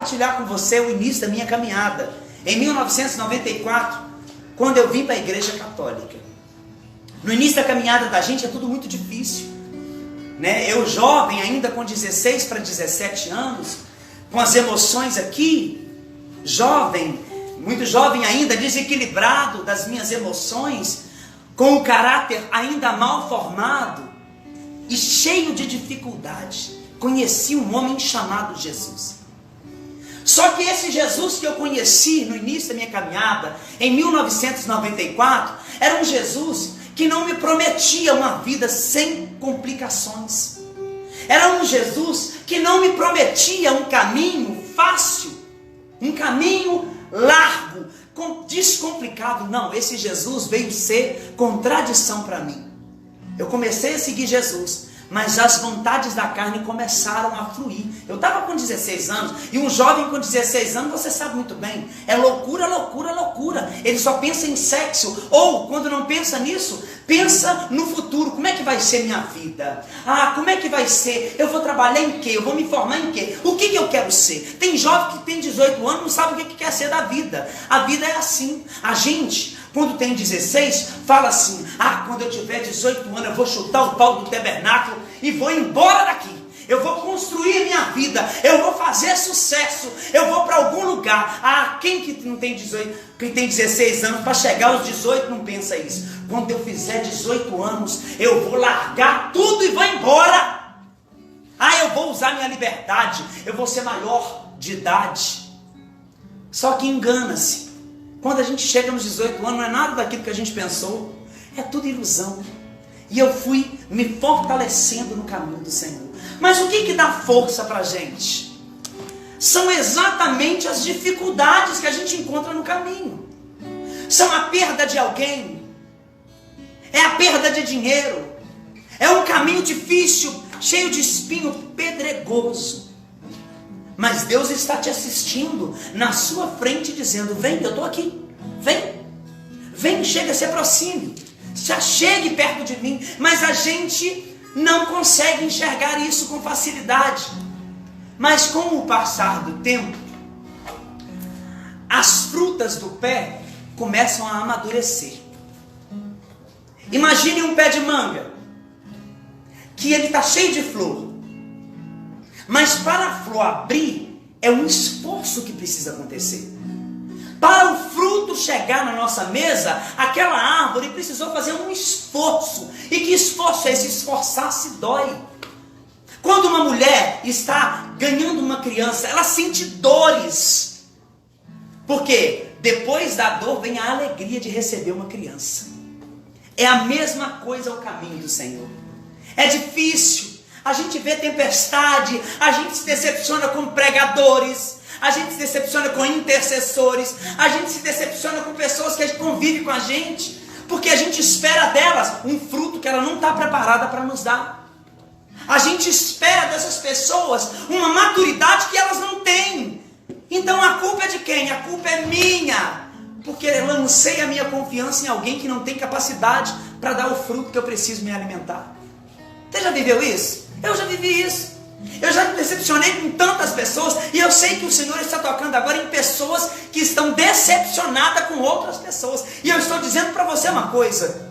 compartilhar com você o início da minha caminhada. Em 1994, quando eu vim para a Igreja Católica. No início da caminhada da gente é tudo muito difícil, né? Eu jovem, ainda com 16 para 17 anos, com as emoções aqui, jovem, muito jovem ainda, desequilibrado das minhas emoções, com o caráter ainda mal formado e cheio de dificuldade, conheci um homem chamado Jesus. Só que esse Jesus que eu conheci no início da minha caminhada, em 1994, era um Jesus que não me prometia uma vida sem complicações. Era um Jesus que não me prometia um caminho fácil, um caminho largo, descomplicado. Não, esse Jesus veio ser contradição para mim. Eu comecei a seguir Jesus, mas as vontades da carne começaram a fluir. Eu estava com 16 anos, e um jovem com 16 anos, você sabe muito bem, é loucura, loucura, loucura. Ele só pensa em sexo, ou quando não pensa nisso, pensa no futuro. Como é que vai ser minha vida? Como é que vai ser? Eu vou trabalhar em quê? Eu vou me formar em quê? O que eu quero ser? Tem jovem que tem 18 anos, não sabe o que quer ser da vida. A vida é assim. A gente, quando tem 16, fala assim: quando eu tiver 18 anos eu vou chutar o pau do tabernáculo e vou embora daqui. Eu vou construir minha vida, eu vou fazer sucesso, eu vou para algum lugar. Quem que não tem 18, quem tem 16 anos, para chegar aos 18 não pensa isso. Quando eu fizer 18 anos, eu vou largar tudo e vou embora. Eu vou usar minha liberdade, eu vou ser maior de idade. Só que engana-se. Quando a gente chega nos 18 anos, não é nada daquilo que a gente pensou. É tudo ilusão. E eu fui me fortalecendo no caminho do Senhor. Mas o que dá força para a gente? São exatamente as dificuldades que a gente encontra no caminho. São a perda de alguém. É a perda de dinheiro. É um caminho difícil, cheio de espinho, pedregoso. Mas Deus está te assistindo na sua frente, dizendo: vem, eu estou aqui. Vem, chega, se aproxime. Já chegue perto de mim. Mas a gente não consegue enxergar isso com facilidade. Mas com o passar do tempo, as frutas do pé começam a amadurecer. Imagine um pé de manga, que ele está cheio de flor. Mas para a flor abrir, é um esforço que precisa acontecer. Para o fruto chegar na nossa mesa, aquela árvore precisou fazer um esforço. E que esforço é esse? Esforçar-se dói. Quando uma mulher está ganhando uma criança, ela sente dores. Porque depois da dor vem a alegria de receber uma criança. É a mesma coisa o caminho do Senhor. É difícil. A gente vê tempestade, a gente se decepciona com pregadores, a gente se decepciona com intercessores, a gente se decepciona com pessoas que convivem com a gente, porque a gente espera delas um fruto que ela não está preparada para nos dar. A gente espera dessas pessoas uma maturidade que elas não têm. Então a culpa é de quem? A culpa é minha, porque eu lancei a minha confiança em alguém que não tem capacidade para dar o fruto que eu preciso me alimentar. Você já viveu isso? Eu já vivi isso. Eu já me decepcionei com tantas pessoas, e eu sei que o Senhor está tocando agora em pessoas que estão decepcionadas com outras pessoas. E eu estou dizendo para você uma coisa: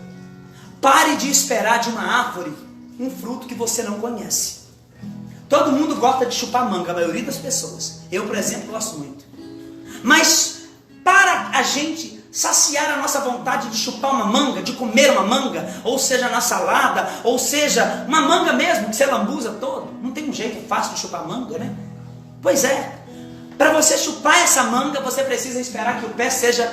pare de esperar de uma árvore um fruto que você não conhece. Todo mundo gosta de chupar manga, a maioria das pessoas. Eu, por exemplo, gosto muito. Mas para a gente saciar a nossa vontade de chupar uma manga, de comer uma manga, ou seja na salada, ou seja uma manga mesmo, que você lambuza todo, não tem um jeito fácil de chupar manga, né? Pois é, para você chupar essa manga, você precisa esperar que o pé seja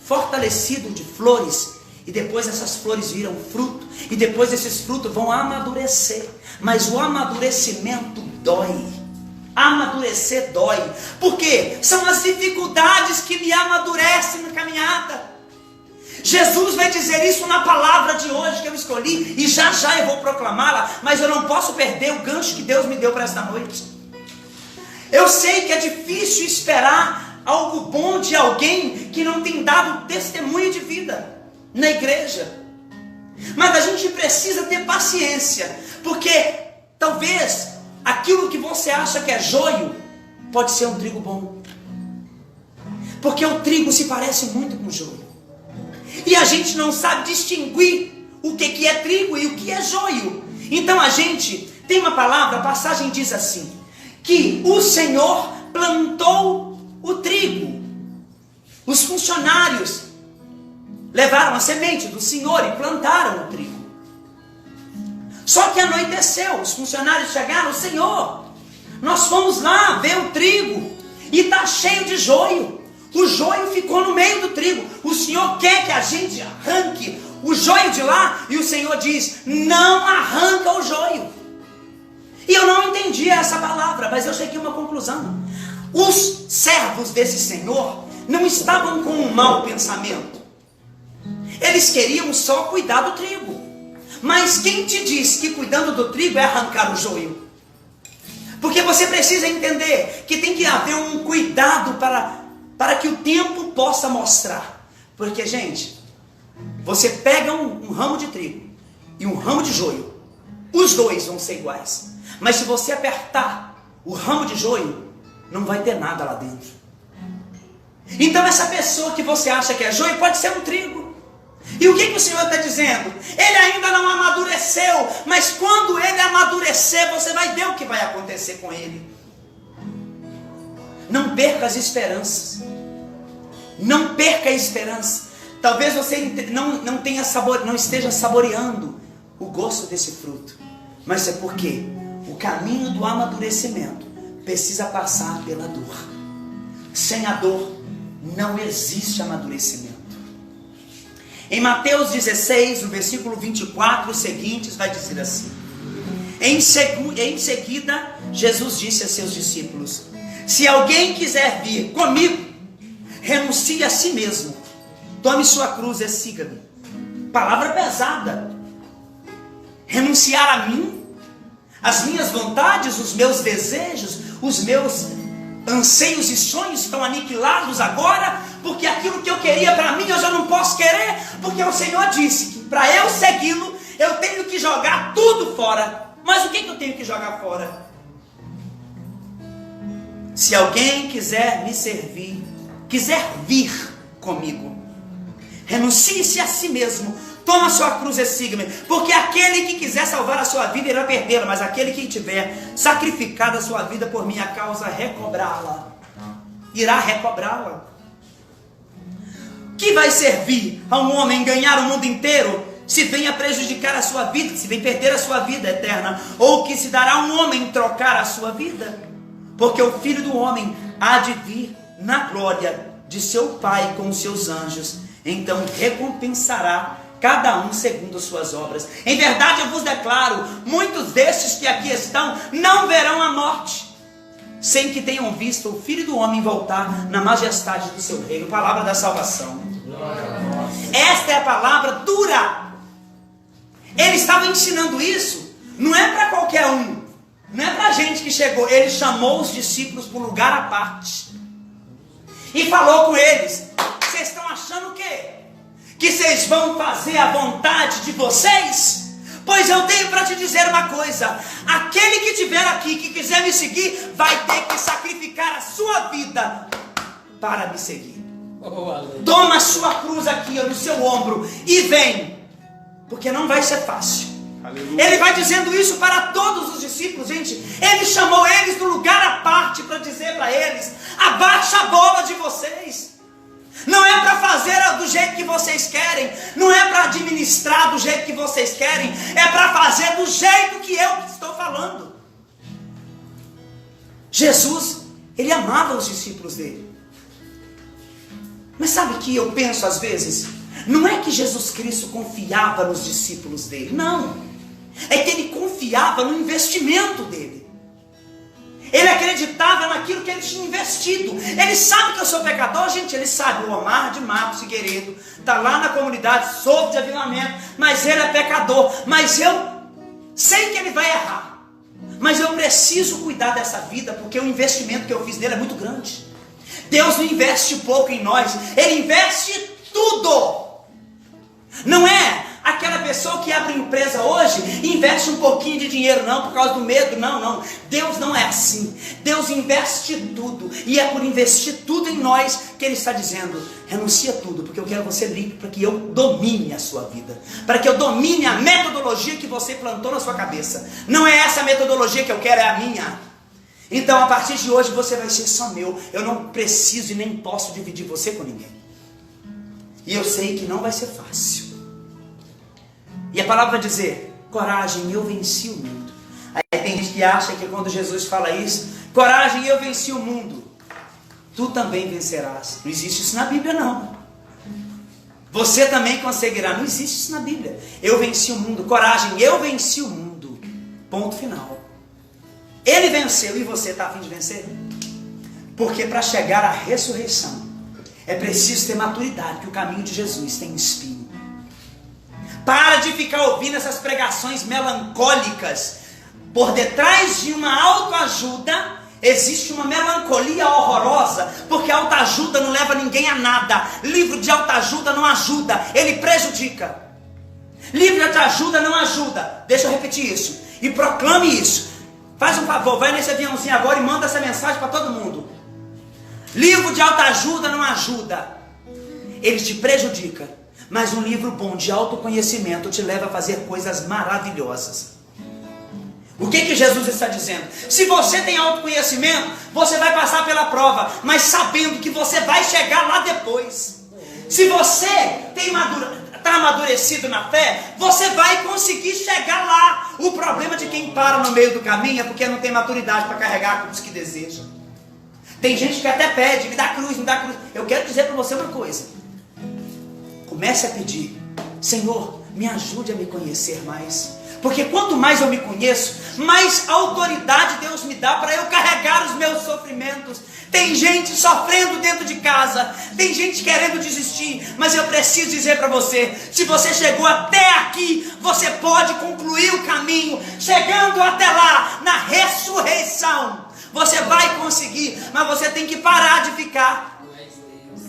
fortalecido de flores, e depois essas flores viram fruto, e depois esses frutos vão amadurecer. Mas o amadurecimento dói. Amadurecer dói. Por quê? São as dificuldades que me amadurecem na caminhada. Jesus vai dizer isso na palavra de hoje que eu escolhi, e já eu vou proclamá-la, mas eu não posso perder o gancho que Deus me deu para esta noite. Eu sei que é difícil esperar algo bom de alguém que não tem dado testemunho de vida na igreja, mas a gente precisa ter paciência, porque talvez aquilo que você acha que é joio pode ser um trigo bom. Porque o trigo se parece muito com o joio. E a gente não sabe distinguir o que é trigo e o que é joio. Então a gente tem uma palavra, a passagem diz assim, que o Senhor plantou o trigo. Os funcionários levaram a semente do Senhor e plantaram o trigo. Só que anoiteceu, os funcionários chegaram, Senhor, nós fomos lá ver o trigo e está cheio de joio. O joio ficou no meio do trigo. O Senhor quer que a gente arranque o joio de lá? E o Senhor diz, não arranca o joio. E eu não entendi essa palavra, mas eu cheguei a uma conclusão. Os servos desse Senhor não estavam com um mau pensamento. Eles queriam só cuidar do trigo. Mas quem te diz que cuidando do trigo é arrancar o joio? Porque você precisa entender que tem que haver um cuidado para que o tempo possa mostrar. Porque, gente, você pega um ramo de trigo e um ramo de joio, os dois vão ser iguais. Mas se você apertar o ramo de joio, não vai ter nada lá dentro. Então essa pessoa que você acha que é joio pode ser um trigo. E o que o Senhor está dizendo? Ele ainda não amadureceu, mas quando ele amadurecer, você vai ver o que vai acontecer com ele. Não perca as esperanças. Não perca a esperança. Talvez você não esteja saboreando o gosto desse fruto. Mas é porque o caminho do amadurecimento precisa passar pela dor. Sem a dor não existe amadurecimento. Em Mateus 16, no versículo 24 e seguintes, vai dizer assim: em seguida, Jesus disse a seus discípulos: se alguém quiser vir comigo, renuncie a si mesmo, tome sua cruz e siga-me. Palavra pesada. Renunciar a mim, as minhas vontades, os meus desejos, os meus anseios e sonhos estão aniquilados agora, porque aquilo que eu queria para mim eu já não posso querer, porque o Senhor disse que para eu segui-lo eu tenho que jogar tudo fora. Mas o que eu tenho que jogar fora? Se alguém quiser me servir, quiser vir comigo, renuncie-se a si mesmo, toma a sua cruz e siga-me. Porque aquele que quiser salvar a sua vida irá perdê-la, mas aquele que tiver sacrificado a sua vida por minha causa, recobrá-la. Irá recobrá-la. Que vai servir a um homem ganhar o mundo inteiro, se vem a prejudicar a sua vida, se vem perder a sua vida eterna? Ou que se dará a um homem trocar a sua vida? Porque o Filho do Homem há de vir na glória de seu Pai com os seus anjos. Então recompensará cada um segundo as suas obras. Em verdade eu vos declaro, muitos destes que aqui estão não verão a morte, sem que tenham visto o Filho do Homem voltar na majestade do seu reino. Palavra da salvação. Esta é a palavra dura. Ele estava ensinando isso, não é para qualquer um, não é para gente que chegou. Ele chamou os discípulos para um lugar à parte e falou com eles: vocês estão achando o quê? Que vocês vão fazer a vontade de vocês? Pois eu tenho para te dizer uma coisa: aquele que estiver aqui, que quiser me seguir, vai ter que sacrificar a sua vida para me seguir. Toma a sua cruz aqui no seu ombro e vem, porque não vai ser fácil. Aleluia. Ele vai dizendo isso para todos os discípulos, gente. Ele chamou eles do lugar à parte para dizer para eles: abaixa a bola de vocês. Não é para fazer do jeito que vocês querem, não é para administrar do jeito que vocês querem, é para fazer do jeito que eu estou falando. Jesus, ele amava os discípulos dele. Mas sabe que eu penso às vezes, não é que Jesus Cristo confiava nos discípulos dele, não. É que ele confiava no investimento dele. Ele acreditava naquilo que ele tinha investido. Ele sabe que eu sou pecador, gente. Ele sabe, o Omar de Marcos Figueiredo está lá na comunidade, sofre de avilamento, mas ele é pecador. Mas eu sei que ele vai errar, mas eu preciso cuidar dessa vida, porque o investimento que eu fiz nele é muito grande. Deus não investe pouco em nós, Ele investe tudo. Não é aquela pessoa que abre empresa hoje investe um pouquinho de dinheiro, não, por causa do medo, não. Deus não é assim. Deus investe tudo, e é por investir tudo em nós que Ele está dizendo: renuncia tudo, porque eu quero você livre para que eu domine a sua vida, para que eu domine a metodologia que você plantou na sua cabeça. Não é essa a metodologia que eu quero, é a minha. Então, a partir de hoje você vai ser só meu. Eu não preciso e nem posso dividir você com ninguém. E eu sei que não vai ser fácil. E a palavra vai dizer: coragem, eu venci o mundo. Aí tem gente que acha que quando Jesus fala isso, coragem, eu venci o mundo, tu também vencerás. Não existe isso na Bíblia, não. Você também conseguirá. Não existe isso na Bíblia. Eu venci o mundo. Coragem, eu venci o mundo. Ponto final. Ele venceu, e você está a fim de vencer? Porque para chegar à ressurreição é preciso ter maturidade, que o caminho de Jesus tem espinho. Para de ficar ouvindo essas pregações melancólicas. Por detrás de uma autoajuda existe uma melancolia horrorosa, porque autoajuda não leva ninguém a nada. Livro de autoajuda não ajuda, ele prejudica. Livro de ajuda não ajuda. Deixa eu repetir isso e proclame isso. Faz um favor, vai nesse aviãozinho agora e manda essa mensagem para todo mundo. Livro de autoajuda não ajuda, ele te prejudica. Mas um livro bom de autoconhecimento te leva a fazer coisas maravilhosas. O que Jesus está dizendo? Se você tem autoconhecimento, você vai passar pela prova, mas sabendo que você vai chegar lá depois. Se você está amadurecido na fé, você vai conseguir chegar lá. O problema de quem para no meio do caminho é porque não tem maturidade para carregar a cruz que deseja. Tem gente que até pede: me dá cruz, me dá cruz. Eu quero dizer para você uma coisa: comece a pedir: Senhor, me ajude a me conhecer mais. Porque quanto mais eu me conheço, mais autoridade Deus me dá para eu carregar os meus sofrimentos. Tem gente sofrendo dentro de casa, tem gente querendo desistir, mas eu preciso dizer para você: se você chegou até aqui, você pode concluir o caminho. Chegando até lá, na ressurreição, você vai conseguir, mas você tem que parar de ficar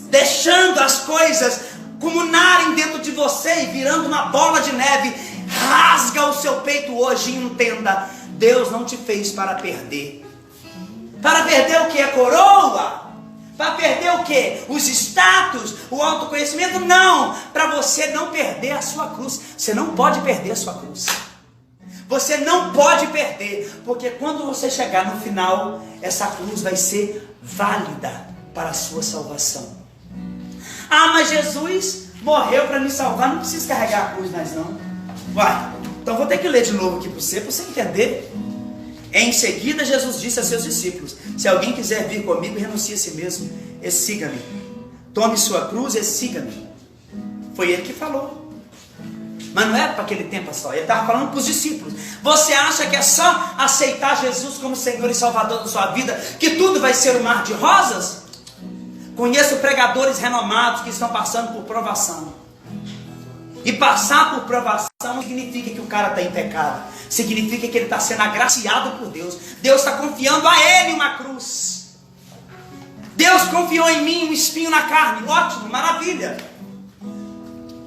deixando as coisas comunarem dentro de você e virando uma bola de neve. Rasga o seu peito hoje e entenda: Deus não te fez para perder. Para perder o que? A coroa? Para perder o que? Os status, o autoconhecimento? Não, para você não perder a sua cruz. Você não pode perder a sua cruz. Você não pode perder, porque quando você chegar no final, essa cruz vai ser válida para a sua salvação. Ah, mas Jesus morreu para me salvar, não preciso carregar a cruz mais não. Uai, então vou ter que ler de novo aqui para você entender. Em seguida Jesus disse a seus discípulos: se alguém quiser vir comigo, renuncie a si mesmo e siga-me. Tome sua cruz e siga-me. Foi ele que falou. Mas não é para aquele tempo só, ele estava falando para os discípulos. Você acha que é só aceitar Jesus como Senhor e Salvador da sua vida que tudo vai ser um mar de rosas? Conheço pregadores renomados que estão passando por provação. E passar por provação não significa que o cara está em pecado. Significa que ele está sendo agraciado por Deus. Deus está confiando a ele uma cruz. Deus confiou em mim um espinho na carne. Ótimo, maravilha.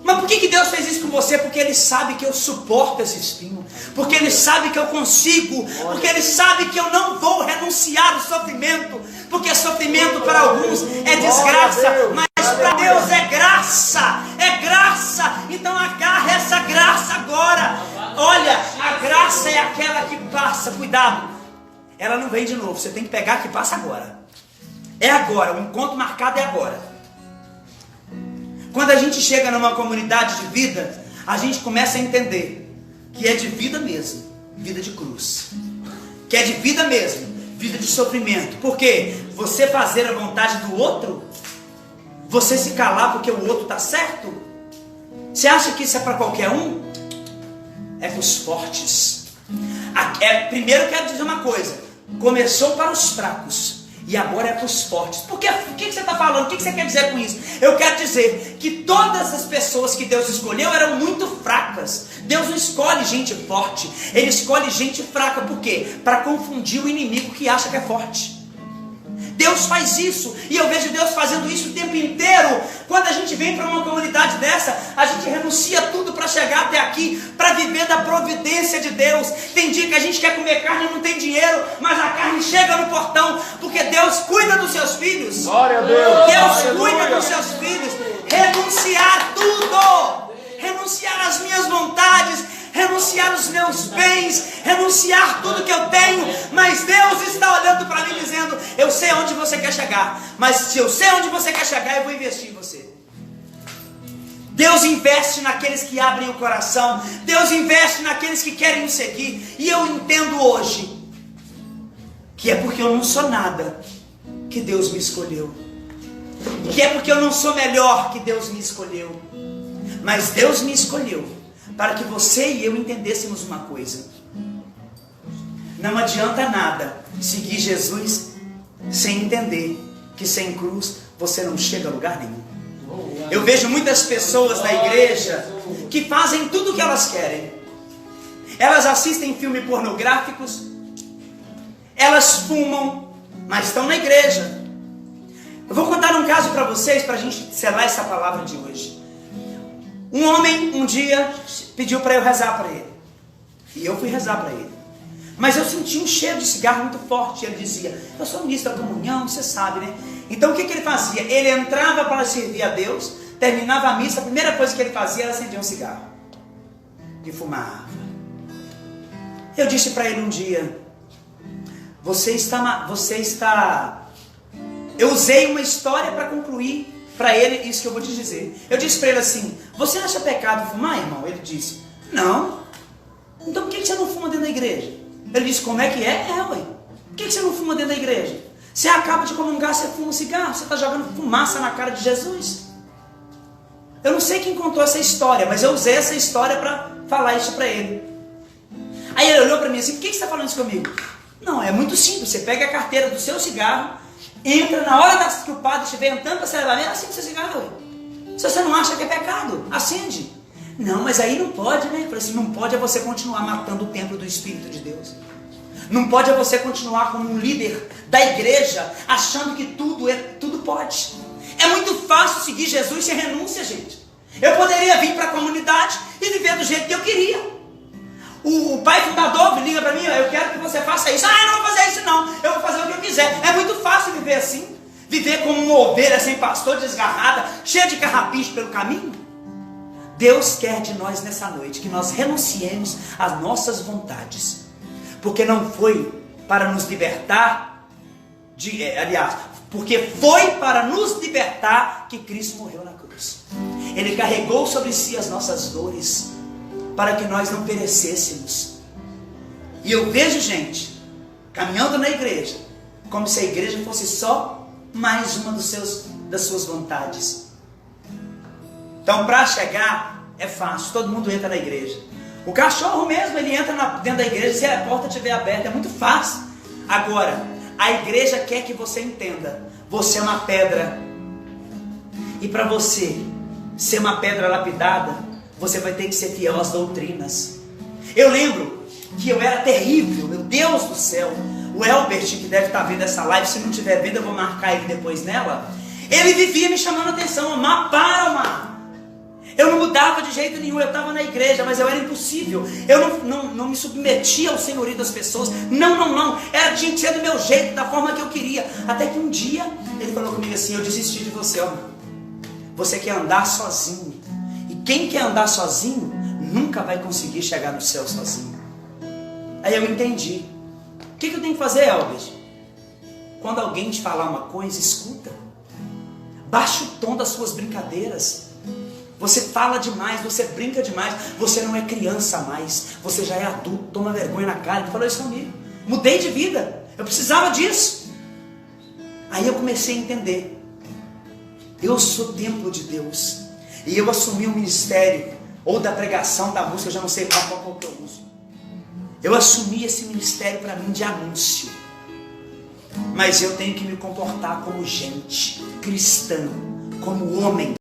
Mas por que Deus fez isso com você? Porque Ele sabe que eu suporto esse espinho. Porque Ele sabe que eu consigo. Porque Ele sabe que eu não vou renunciar ao sofrimento. Porque sofrimento para alguns é desgraça, mas para Deus é graça. É graça. Então agarra essa graça agora. Olha, a graça é aquela que passa. Cuidado, ela não vem de novo. Você tem que pegar a que passa agora. É agora, o encontro marcado é agora. Quando a gente chega numa comunidade de vida, a gente começa a entender que é de vida mesmo, vida de cruz. Que é de vida mesmo, vida de sofrimento. Porque você fazer a vontade do outro, você se calar porque o outro está certo, você acha que isso é para qualquer um? É para os fortes. Primeiro eu quero dizer uma coisa: começou para os fracos e agora é para os fortes. Porque o que você está falando? O que você quer dizer com isso? Eu quero dizer que todas as pessoas que Deus escolheu eram muito fracas. Deus não escolhe gente forte, Ele escolhe gente fraca. Por quê? Para confundir o inimigo que acha que é forte. Deus faz isso, e eu vejo Deus fazendo isso o tempo inteiro. Quando a gente vem para uma comunidade dessa, a gente renuncia tudo para chegar até aqui, para viver da providência de Deus. Tem dia que a gente quer comer carne e não tem dinheiro, mas a carne chega no portão, porque Deus cuida dos seus filhos. Glória a Deus. Deus cuida dos seus filhos. Renunciar tudo, renunciar as minhas vontades, renunciar os meus bens, renunciar tudo que eu tenho, mas Deus está olhando para mim dizendo: eu sei onde você quer chegar, mas se eu sei onde você quer chegar, eu vou investir em você. Deus investe naqueles que abrem o coração, Deus investe naqueles que querem o seguir, e eu entendo hoje que é porque eu não sou nada que Deus me escolheu, que é porque eu não sou melhor que Deus me escolheu, mas Deus me escolheu para que você e eu entendêssemos uma coisa: não adianta nada seguir Jesus sem entender que sem cruz você não chega a lugar nenhum. Eu vejo muitas pessoas na igreja que fazem tudo o que elas querem. Elas assistem filmes pornográficos, elas fumam, mas estão na igreja. Eu vou contar um caso para vocês, para a gente selar essa palavra de hoje. Um homem um dia pediu para eu rezar para ele, e eu fui rezar para ele, mas eu senti um cheiro de cigarro muito forte. Ele dizia: eu sou ministro da comunhão, você sabe, né? Então o que ele fazia? Ele entrava para servir a Deus, terminava a missa, a primeira coisa que ele fazia era acender um cigarro e fumava. Eu disse para ele um dia: você está... Eu usei uma história para concluir para ele isso que eu vou te dizer. Eu disse para ele assim: você acha pecado fumar, irmão? Ele disse: não. Então por que você não fuma dentro da igreja? Ele disse: como é que é? Ué. Por que você não fuma dentro da igreja? Você acaba de comungar, você fuma um cigarro, você está jogando fumaça na cara de Jesus. Eu não sei quem contou essa história, mas eu usei essa história para falar isso para ele. Aí ele olhou para mim assim: por que você está falando isso comigo? Não, é muito simples. Você pega a carteira do seu cigarro, entra na hora que o padre estiver entrando para celebrar, acende seu cigarro. Se você não acha que é pecado, acende. Não, mas aí não pode, né? Eu falei assim: não pode é você continuar matando o templo do Espírito de Deus. Não pode é você continuar como um líder da igreja, achando que tudo pode. É muito fácil seguir Jesus sem renúncia, gente. Eu poderia vir para a comunidade e viver do jeito que eu queria. O pai fundador liga para mim: eu quero que você faça isso. Eu não vou fazer isso não, eu vou fazer o que eu quiser. É muito fácil viver assim. Viver como uma ovelha sem pastor, desgarrada, cheia de carrapicho pelo caminho. Deus quer de nós nessa noite que nós renunciemos às nossas vontades, porque não foi para nos libertar, porque foi para nos libertar que Cristo morreu na cruz. Ele carregou sobre si as nossas dores, para que nós não perecêssemos. E eu vejo gente caminhando na igreja, como se a igreja fosse só mais uma das suas vontades. Então, para chegar é fácil, todo mundo entra na igreja. O cachorro mesmo, ele entra dentro da igreja, se a porta estiver aberta, é muito fácil. Agora, a igreja quer que você entenda: você é uma pedra, e para você ser uma pedra lapidada, você vai ter que ser fiel às doutrinas. Eu lembro que eu era terrível, meu Deus do céu. O Elbert, que deve estar vendo essa live, se não tiver vendo, eu vou marcar ele depois nela. Ele vivia me chamando a atenção: Omar, para, Omar. Eu não mudava de jeito nenhum, eu estava na igreja, mas eu era impossível. Eu não me submetia ao senhorio das pessoas. Não. Tinha que ser do meu jeito, da forma que eu queria. Até que um dia ele falou comigo assim: eu desisti de você, Omar. Você quer andar sozinho. E quem quer andar sozinho nunca vai conseguir chegar no céu sozinho. Aí eu entendi. O que eu tenho que fazer, Elvis? Quando alguém te falar uma coisa, escuta. Baixa o tom das suas brincadeiras. Você fala demais, você brinca demais. Você não é criança mais, você já é adulto. Toma vergonha na cara. Ele falou isso comigo. Mudei de vida, eu precisava disso. Aí eu comecei a entender: eu sou templo de Deus, e eu assumi o ministério, ou da pregação, da música, eu já não sei qual que eu uso. Eu assumi esse ministério para mim de anúncio, mas eu tenho que me comportar como gente cristã, como homem.